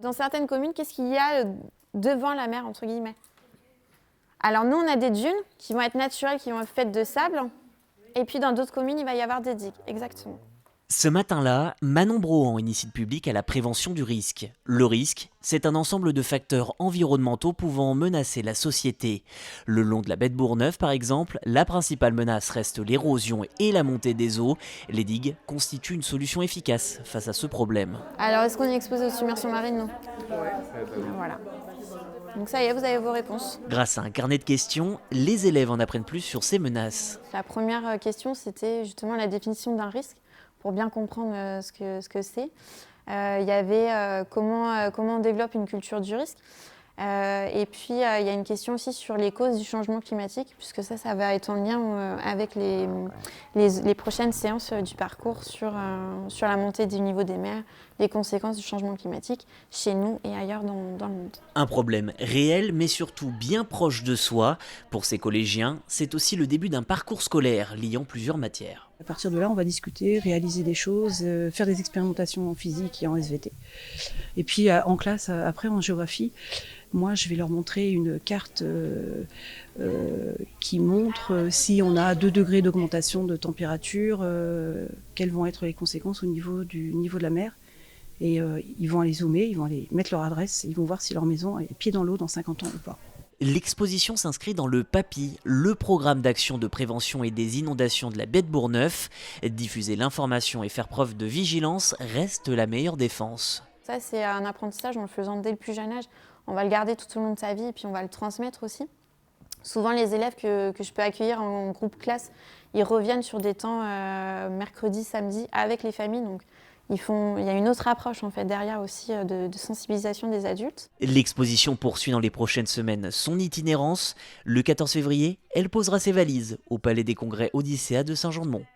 Dans certaines communes, qu'est-ce qu'il y a devant la mer, entre guillemets? Alors nous, on a des dunes qui vont être naturelles, qui vont être faites de sable. Et puis dans d'autres communes, il va y avoir des digues, exactement. Ce matin-là, Manon Brohan initie le public à la prévention du risque. Le risque, c'est un ensemble de facteurs environnementaux pouvant menacer la société. Le long de la baie de Bourgneuf, par exemple, la principale menace reste l'érosion et la montée des eaux. Les digues constituent une solution efficace face à ce problème. Alors, est-ce qu'on est exposé aux submersions marines? Non. Voilà. Donc ça y est, vous avez vos réponses. Grâce à un carnet de questions, les élèves en apprennent plus sur ces menaces. La première question, c'était justement la définition d'un risque, pour bien comprendre ce que c'est. Il y avait comment on développe une culture du risque. Et puis, il y a une question aussi sur les causes du changement climatique, puisque ça va être en lien avec les prochaines séances du parcours sur la montée du niveau des mers, les conséquences du changement climatique chez nous et ailleurs dans le monde. Un problème réel, mais surtout bien proche de soi. Pour ces collégiens, c'est aussi le début d'un parcours scolaire liant plusieurs matières. À partir de là, on va discuter, réaliser des choses, faire des expérimentations en physique et en SVT. Et puis en classe, après en géographie, moi je vais leur montrer une carte qui montre si on a 2 degrés d'augmentation de température, quelles vont être les conséquences au niveau du niveau de la mer. Et ils vont aller zoomer, ils vont aller mettre leur adresse, ils vont voir si leur maison est pied dans l'eau dans 50 ans ou pas. L'exposition s'inscrit dans le PAPI, le programme d'action de prévention et des inondations de la baie de Bourgneuf. Diffuser l'information et faire preuve de vigilance reste la meilleure défense. Ça, c'est un apprentissage, en le faisant dès le plus jeune âge. On va le garder tout au long de sa vie et puis on va le transmettre aussi. Souvent, les élèves que je peux accueillir en groupe classe, ils reviennent sur des temps mercredi, samedi avec les familles. Donc, il y a une autre approche en fait derrière aussi de sensibilisation des adultes. L'exposition poursuit dans les prochaines semaines son itinérance. Le 14 février, elle posera ses valises au Palais des Congrès Odyssea de Saint-Jean-de-Mont.